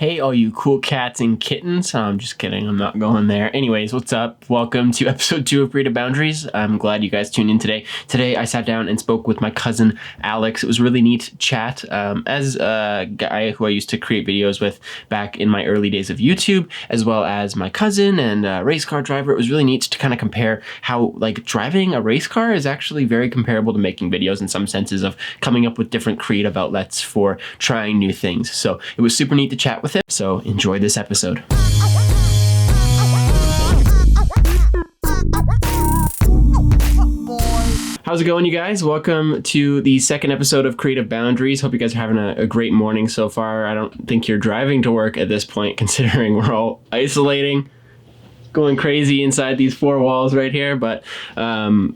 Hey, all you cool cats and kittens. I'm just kidding. I'm not going there. Anyways, what's up? Welcome to episode 2 of Creative Boundaries. I'm glad you guys tuned in today. Today, I sat down and spoke with my cousin, Alex. It was really neat chat. As a guy who I used to create videos with back in my early days of YouTube, as well as my cousin and a race car driver, it was really neat to kind of compare how, like, driving a race car is actually very comparable to making videos in some senses of coming up with different creative outlets for trying new things. So it was super neat to chat with him. So enjoy this episode. How's it going, you guys? Welcome to the second episode of Creative Boundaries. Hope you guys are having a great morning so far. I don't think you're driving to work at this point, considering we're all isolating, going crazy inside these four walls right here, but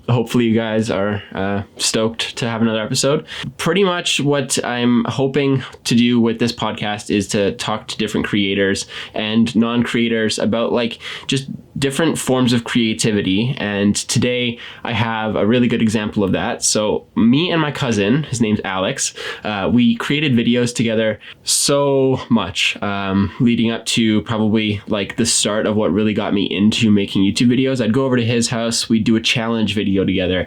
hopefully you guys are stoked to have another episode. Pretty much what I'm hoping to do with this podcast is to talk to different creators and non-creators about, like, just different forms of creativity, and today I have a really good example of that. So me and my cousin, his name's Alex, we created videos together so much leading up to probably like the start of what really got me into making YouTube videos. I'd go over to his house, we'd do a challenge video together,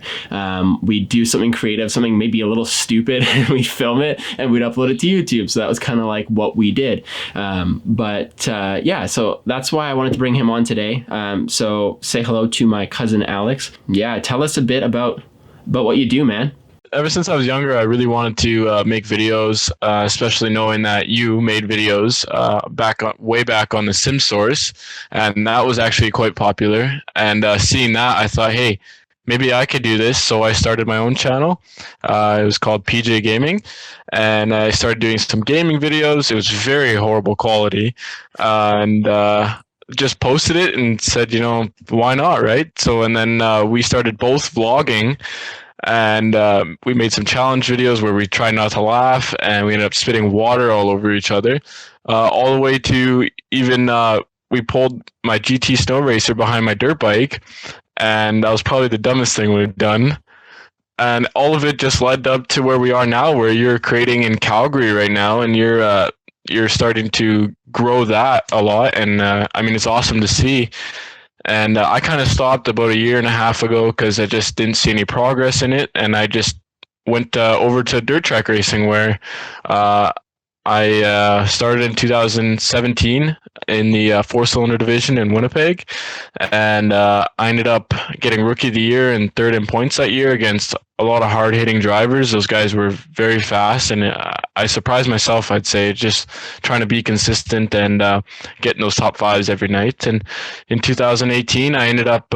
we'd do something creative, something maybe a little stupid, and we'd film it and we'd upload it to YouTube. So that was kind of like what we did. Yeah, so that's why I wanted to bring him on today. So say hello to my cousin Alex. Yeah, tell us a bit about what you do, man. Ever since I was younger, I really wanted to make videos, especially knowing that you made videos way back on the Sim Source, and that was actually quite popular. And seeing that, I thought, hey, maybe I could do this. So I started my own channel. It was called PJ Gaming, and I started doing some gaming videos. It was very horrible quality, and just posted it and said, you know, why not, right? So, and then we started both vlogging, and we made some challenge videos where we tried not to laugh, and we ended up spitting water all over each other, all the way to even we pulled my GT snow racer behind my dirt bike, and that was probably the dumbest thing we've done. And all of it just led up to where we are now, where you're creating in Calgary right now, and you're starting to grow that a lot, and I mean, it's awesome to see. And I kind of stopped about a year and a half ago because I just didn't see any progress in it, and I just went over to dirt track racing, where I started in 2017 in the four-cylinder division in Winnipeg, and I ended up getting Rookie of the Year and third in points that year against a lot of hard-hitting drivers. Those guys were very fast, and I surprised myself, I'd say, just trying to be consistent and getting those top fives every night. And in 2018, I ended up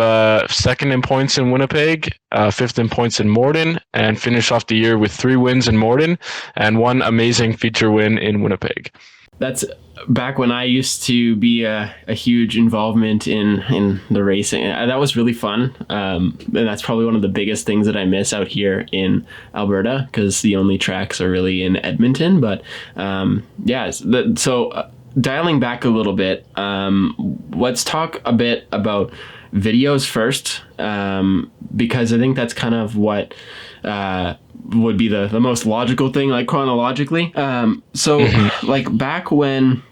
second in points in Winnipeg, fifth in points in Morden, and finished off the year with 3 wins in Morden and 1 amazing feature win in Winnipeg. That's back when I used to be a huge involvement in the racing. That was really fun. And that's probably one of the biggest things that I miss out here in Alberta, because the only tracks are really in Edmonton. But dialing back a little bit, let's talk a bit about videos first, because I think that's kind of what would be the most logical thing, like chronologically. Like back when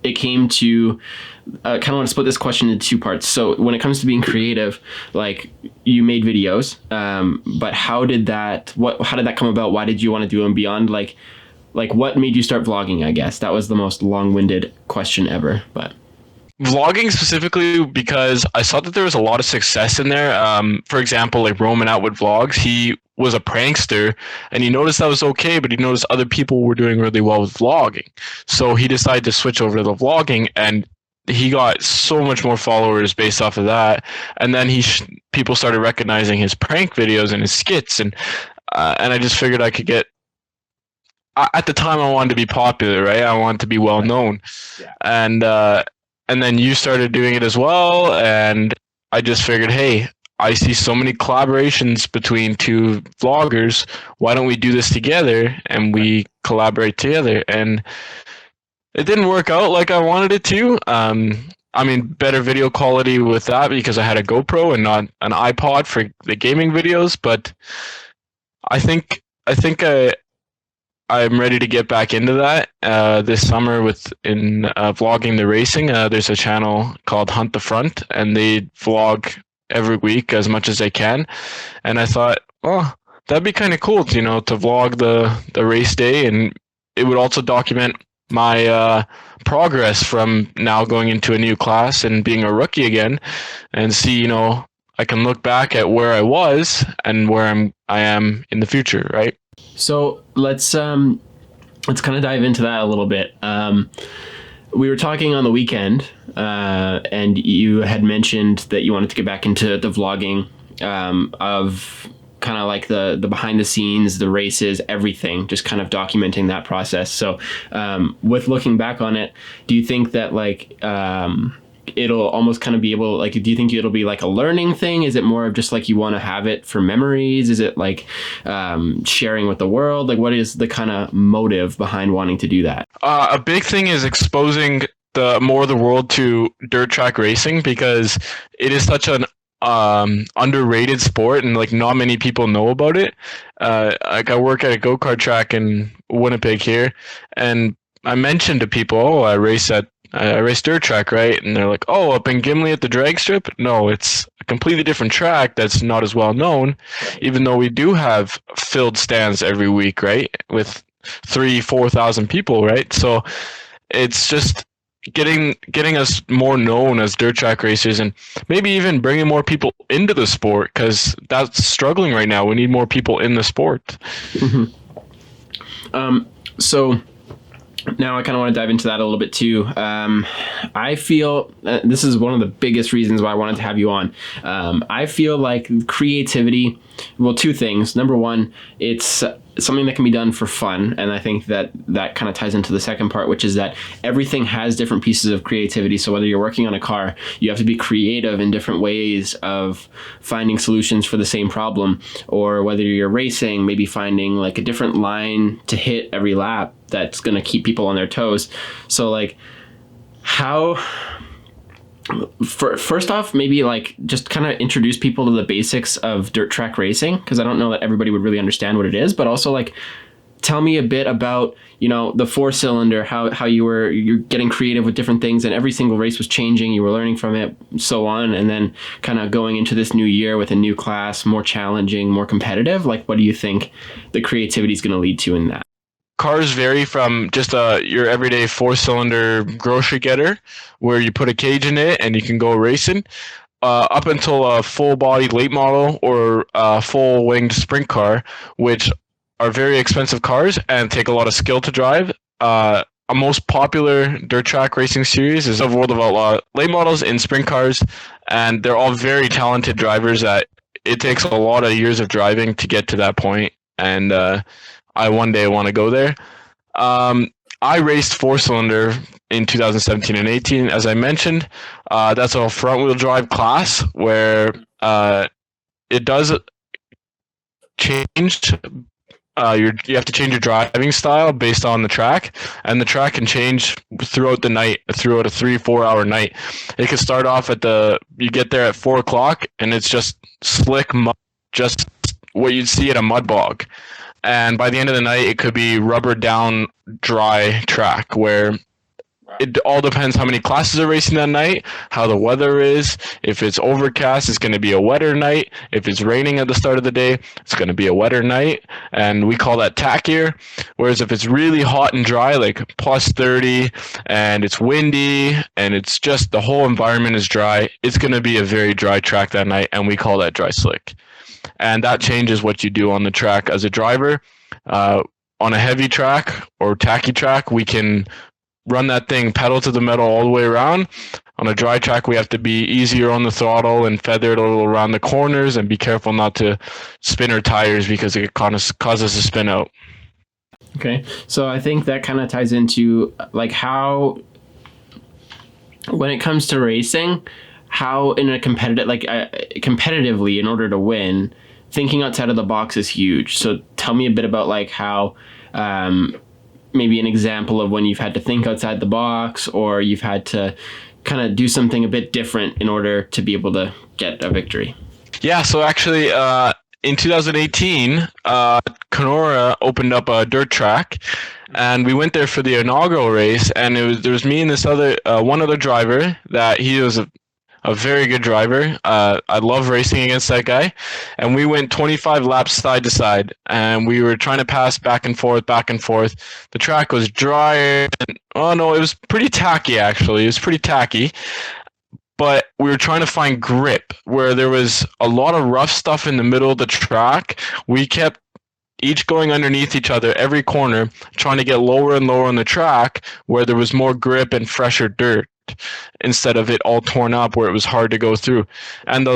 it came to kind of want to split this question into 2 parts. So when it comes to being creative, like, you made videos, but how did that come about? Why did you want to do them beyond like what made you start vlogging? I guess that was the most long-winded question ever, but vlogging specifically because I saw that there was a lot of success in there. For example, like Roman Atwood Vlogs, he was a prankster, and he noticed that was okay, but he noticed other people were doing really well with vlogging. So he decided to switch over to the vlogging, and he got so much more followers based off of that. And then people started recognizing his prank videos and his skits, and I just figured I could get. At the time, I wanted to be popular, right? I wanted to be well known, yeah. And then you started doing it as well, and I just figured, hey, I see so many collaborations between 2 vloggers. Why don't we do this together? And we collaborate together. And it didn't work out like I wanted it to. I mean, better video quality with that because I had a GoPro and not an iPod for the gaming videos. But I think I I'm ready to get back into that this summer in vlogging the racing. There's a channel called Hunt the Front, and they vlog every week as much as they can. And I thought, oh, that'd be kind of cool, to vlog the race day, and it would also document my progress from now going into a new class and being a rookie again, and see, I can look back at where I was and where I am in the future, right? So let's kind of dive into that a little bit. We were talking on the weekend, and you had mentioned that you wanted to get back into the vlogging of kind of like the behind the scenes, the races, everything, just kind of documenting that process. So with looking back on it, do you think that like it'll almost kind of be able, like, do you think it'll be like a learning thing? Is it more of just like you want to have it for memories? Is it like sharing with the world? Like, what is the kind of motive behind wanting to do that? A big thing is exposing more of the world to dirt track racing, because it is such an underrated sport, and like not many people know about it. Like, I work at a go-kart track in Winnipeg here, and I mentioned to people, oh, I race dirt track, right? And they're like, oh, up in Gimli at the drag strip? No, it's a completely different track that's not as well known, even though we do have filled stands every week, right? With 3,000-4,000 people, right? So it's just getting us more known as dirt track racers, and maybe even bringing more people into the sport, because that's struggling right now. We need more people in the sport. Mm-hmm. So now I kind of want to dive into that a little bit too. I feel this is one of the biggest reasons why I wanted to have you on. I feel like creativity, well, two things. Number one, it's something that can be done for fun. And I think that kind of ties into the second part, which is that everything has different pieces of creativity. So whether you're working on a car, you have to be creative in different ways of finding solutions for the same problem. Or whether you're racing, maybe finding like a different line to hit every lap that's going to keep people on their toes. So like, first off, maybe like just kind of introduce people to the basics of dirt track racing, because I don't know that everybody would really understand what it is. But also, like, tell me a bit about, the 4-cylinder, how you're getting creative with different things, and every single race was changing, you were learning from it, so on, and then kind of going into this new year with a new class, more challenging, more competitive. Like, what do you think the creativity is going to lead to in that? Cars vary from just your everyday 4-cylinder grocery getter, where you put a cage in it and you can go racing, up until a full-body late model or a full-winged sprint car, which are very expensive cars and take a lot of skill to drive. A most popular dirt track racing series is of World of Outlaw late models in sprint cars, and they're all very talented drivers that it takes a lot of years of driving to get to that point. And I one day want to go there. I raced 4-cylinder in 2017 and 18, as I mentioned. That's a front-wheel drive class where it does change. You have to change your driving style based on the track, and the track can change throughout the night, throughout a 3-4 hour night. It can start off you get there at 4 o'clock, and it's just slick mud, just what you'd see at a mud bog. And by the end of the night, it could be rubber down, dry track, where it all depends how many classes are racing that night, how the weather is. If it's overcast, it's going to be a wetter night. If it's raining at the start of the day, it's going to be a wetter night. And we call that tackier. Whereas if it's really hot and dry, like plus 30, and it's windy, and it's just the whole environment is dry, it's going to be a very dry track that night, and we call that dry slick. And that changes what you do on the track as a driver. On a heavy track or tacky track, we can run that thing pedal to the metal all the way around. On a dry track, we have to be easier on the throttle and feather it a little around the corners, and be careful not to spin our tires, because it causes us to spin out. Okay, so I think that kind of ties into like how, when it comes to racing, how in a competitive, like competitively, in order to win, thinking outside of the box is huge. So tell me a bit about like how, maybe an example of when you've had to think outside the box, or you've had to kind of do something a bit different in order to be able to get a victory. Yeah, so actually, in 2018, Kenora opened up a dirt track, and we went there for the inaugural race. And there was me and this other one other driver that he was a very good driver. I love racing against that guy. And we went 25 laps side to side, and we were trying to pass back and forth, back and forth. The track was dry. And, oh no, it was pretty tacky actually. It was pretty tacky. But we were trying to find grip where there was a lot of rough stuff in the middle of the track. We kept each going underneath each other every corner, trying to get lower and lower on the track where there was more grip and fresher dirt, instead of it all torn up where it was hard to go through. And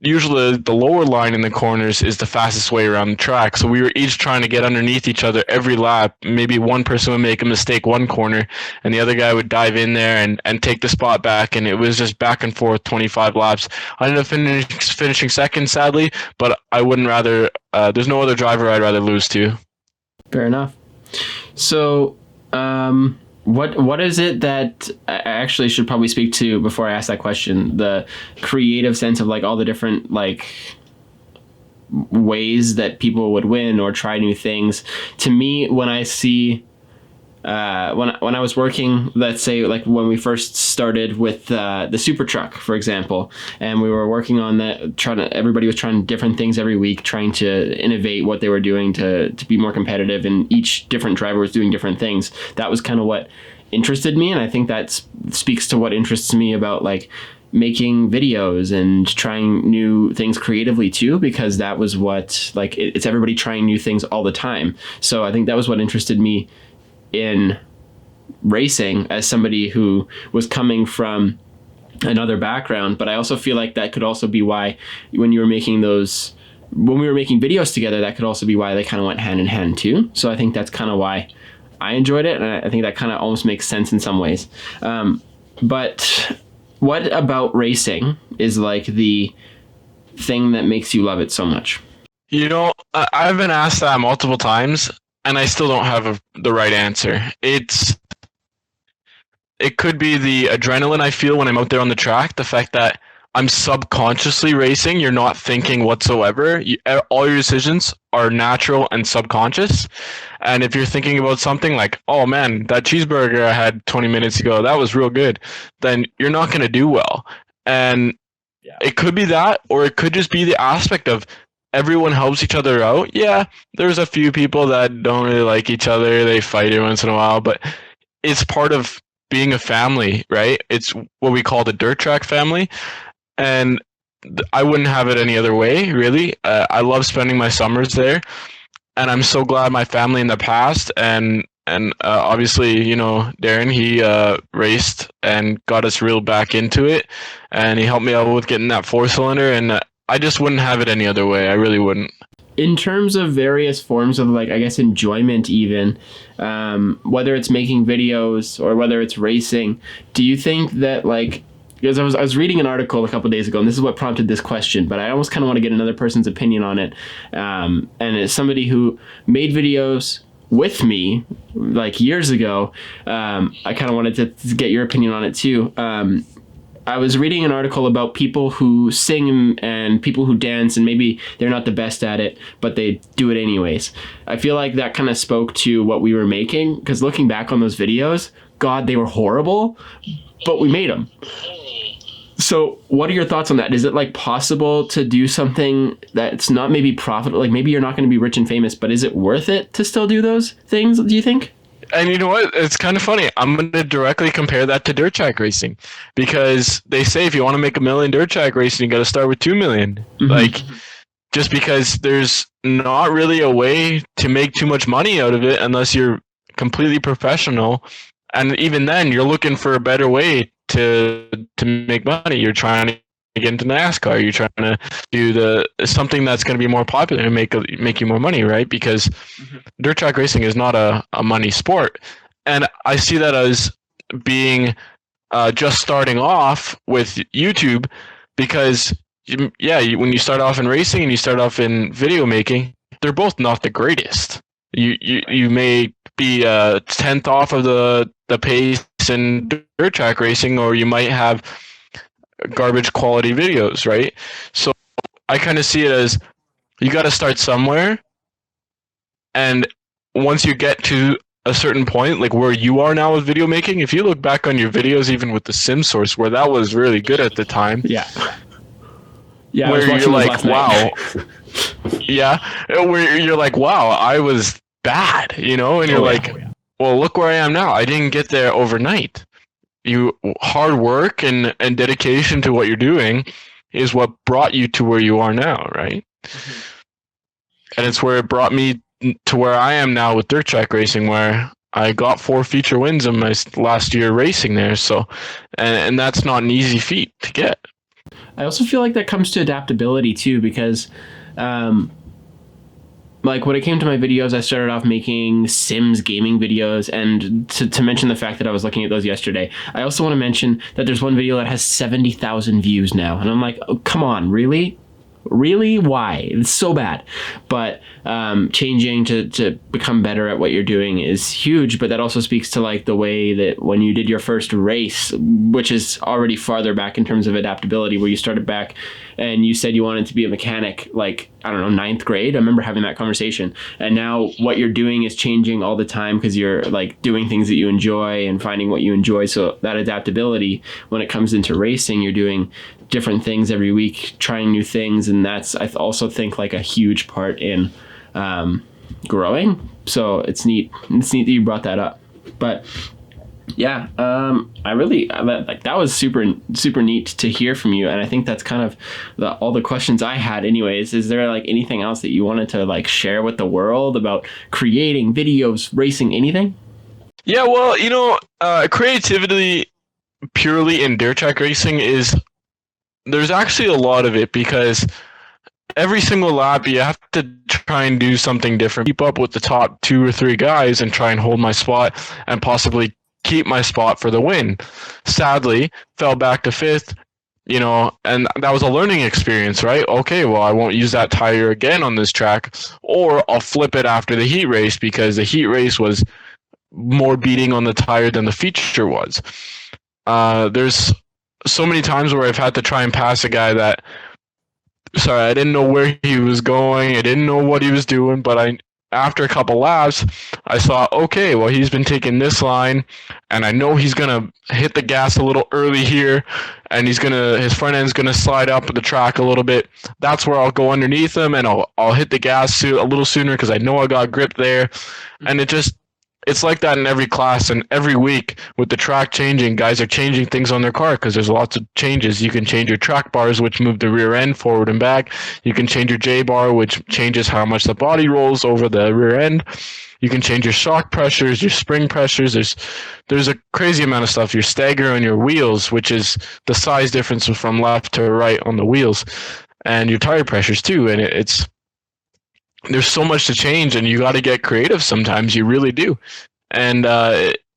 usually the lower line in the corners is the fastest way around the track. So we were each trying to get underneath each other every lap. Maybe one person would make a mistake one corner, and the other guy would dive in there and take the spot back. And it was just back and forth 25 laps. I ended up finishing second, sadly, but I wouldn't rather, there's no other driver I'd rather lose to. Fair enough. So, what is it that I actually should probably speak to before I ask that question? The creative sense of like all the different like ways that people would win or try new things. To me, when I see when I was working, let's say like when we first started with the super truck, for example, and we were working on that, everybody was trying different things every week, trying to innovate what they were doing to be more competitive, and each different driver was doing different things. That was kind of what interested me, and I think that speaks to what interests me about like making videos and trying new things creatively too, because that was what like it's everybody trying new things all the time. So I think that was what interested me in racing as somebody who was coming from another background. But I also feel like that could also be why when we were making videos together, that could also be why they kind of went hand in hand too. So I think that's kind of why I enjoyed it, and I think that kind of almost makes sense in some ways. But what about racing is like the thing that makes you love it so much? You know, I've been asked that multiple times, and I still don't have the right answer. It could be the adrenaline I feel when I'm out there on the track, the fact that I'm subconsciously racing. You're not thinking whatsoever. All your decisions are natural and subconscious. And if you're thinking about something like, oh man, that cheeseburger I had 20 minutes ago, that was real good, then you're not going to do well. And it could be that, or it could just be the aspect of everyone helps each other out. Yeah, there's a few people that don't really like each other. They fight every once in a while, but it's part of being a family, right? It's what we call the dirt track family. And I wouldn't have it any other way, really. I love spending my summers there. And I'm so glad my family in the past and obviously, you know, Darren, he raced and got us real back into it. And he helped me out with getting that 4-cylinder. And I just wouldn't have it any other way. I really wouldn't. In terms of various forms of like, I guess, enjoyment even, whether it's making videos or whether it's racing, do you think that like, because I was reading an article a couple of days ago, and this is what prompted this question, but I almost kind of want to get another person's opinion on it. And as somebody who made videos with me like years ago, I kind of wanted to get your opinion on it too. I was reading an article about people who sing and people who dance, and maybe they're not the best at it, but they do it anyways. I feel like that kind of spoke to what we were making, because looking back on those videos, God, they were horrible, but we made them. So what are your thoughts on that? Is it like possible to do something that's not maybe profitable? Like maybe you're not going to be rich and famous, but is it worth it to still do those things, do you think? And you know what? It's kind of funny. I'm going to directly compare that to dirt track racing, because they say if you want to make $1 million dirt track racing, you got to start with 2 million. Mm-hmm. Like, just because there's not really a way to make too much money out of it unless you're completely professional. And even then, you're looking for a better way to make money. You're trying to get into NASCAR. You're trying to do something that's going to be more popular and make you more money, right? Because dirt track racing is not a money sport. And I see that as being just starting off with YouTube, because when you start off in racing and you start off in video making, they're both not the greatest. You may be 10th off of the pace in dirt track racing, or you might have garbage quality videos, right? So I kind of see it as you got to start somewhere. And once you get to a certain point, like where you are now with video making, if you look back on your videos, even with the sim source, where that was really good at the time. Yeah. Yeah. Where you're like, wow. Yeah. Where you're like, wow, I was bad, you know? And you're like, well, look where I am now. I didn't get there overnight. Hard work and dedication to what you're doing is what brought you to where you are now, right? Mm-hmm. And it's where it brought me to where I am now with dirt track racing, where I got 4 feature wins in my last year racing there. So, and that's not an easy feat to get. I also feel like that comes to adaptability too, because like when it came to my videos, I started off making Sims gaming videos, and to mention the fact that I was looking at those yesterday, I also want to mention that there's one video that has 70,000 views now, and I'm like, oh, come on, really? Really? Why? It's so bad. But changing to become better at what you're doing is huge, but that also speaks to like the way that when you did your first race, which is already farther back in terms of adaptability, where you started back and you said you wanted to be a mechanic, like, I don't know, 9th grade. I remember having that conversation. And now what you're doing is changing all the time because you're like doing things that you enjoy and finding what you enjoy. So that adaptability, when it comes into racing, you're doing different things every week, trying new things. And that's, I also think, like a huge part in growing. So it's neat. It's neat that you brought that up. But yeah, I really like that was super neat to hear from you, and I think that's kind of all the questions I had. Anyways, is there like anything else that you wanted to like share with the world about creating videos, racing, anything? Yeah, well, you know, creativity purely in dirt track racing there's actually a lot of it, because every single lap you have to try and do something different, keep up with the top 2 or 3 guys and try and hold my spot and possibly keep my spot for the win. Sadly, fell back to 5th, you know, and that was a learning experience, right? Okay, well, I won't use that tire again on this track, or I'll flip it after the heat race, because the heat race was more beating on the tire than the feature was. There's so many times where I've had to try and pass a guy that, sorry, I didn't know where he was going, I didn't know what he was doing, but after a couple laps, I saw, okay, well, he's been taking this line, and I know he's going to hit the gas a little early here, and his front end's going to slide up the track a little bit. That's where I'll go underneath him, and I'll hit the gas a little sooner because I know I got grip there. And it's like that in every class, and every week with the track changing, guys are changing things on their car because there's lots of changes. You can change your track bars, which move the rear end forward and back. You can change your J bar, which changes how much the body rolls over the rear end. You can change your shock pressures, your spring pressures. There's a crazy amount of stuff. Your stagger on your wheels, which is the size difference from left to right on the wheels, and your tire pressures too. And there's so much to change, and you got to get creative sometimes. You really do. And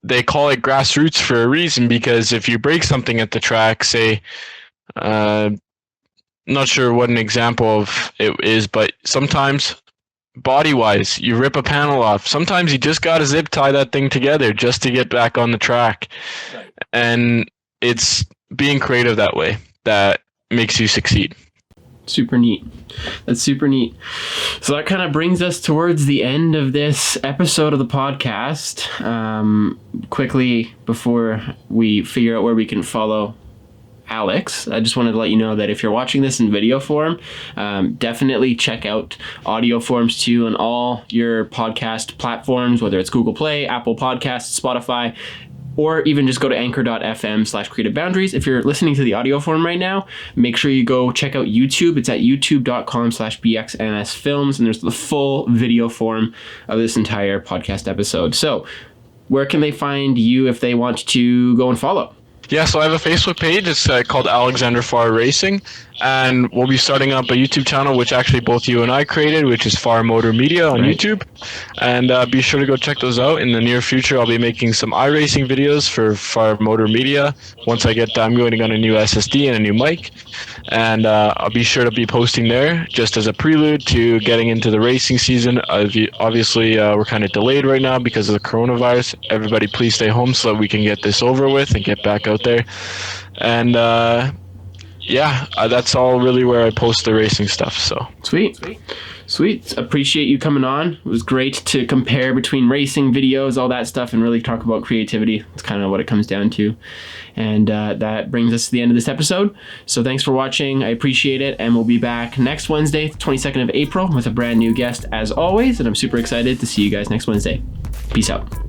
they call it grassroots for a reason, because if you break something at the track, say, not sure what an example of it is, but sometimes body-wise, you rip a panel off. Sometimes you just got to zip tie that thing together just to get back on the track. Right. And it's being creative that way that makes you succeed. Super neat. That's super neat. So that kind of brings us towards the end of this episode of the podcast. Quickly, before we figure out where we can follow Alex, I just wanted to let you know that if you're watching this in video form, definitely check out audio forms too on all your podcast platforms, whether it's Google Play, Apple Podcasts, Spotify, or even just go to anchor.fm/creative-boundaries. If you're listening to the audio form right now, make sure you go check out YouTube. It's at youtube.com/bxnsfilms, and there's the full video form of this entire podcast episode. So where can they find you if they want to go and follow? Yeah, so I have a Facebook page. It's called Alexander Farr Racing, and we'll be starting up a YouTube channel, which actually both you and I created, which is Farr Motor Media on YouTube. And be sure to go check those out. In the near future, I'll be making some iRacing videos for Farr Motor Media. Once I get that, I'm going to get a new SSD and a new mic, and I'll be sure to be posting there just as a prelude to getting into the racing season. Obviously, we're kind of delayed right now because of the coronavirus. Everybody please stay home so that we can get this over with and get back out there. And that's all really where I post the racing stuff. So sweet. Sweet. Appreciate you coming on. It was great to compare between racing videos, all that stuff, and really talk about creativity. It's kind of what it comes down to. And that brings us to the end of this episode. So thanks for watching. I appreciate it. And we'll be back next Wednesday, 22nd of April, with a brand new guest as always. And I'm super excited to see you guys next Wednesday. Peace out.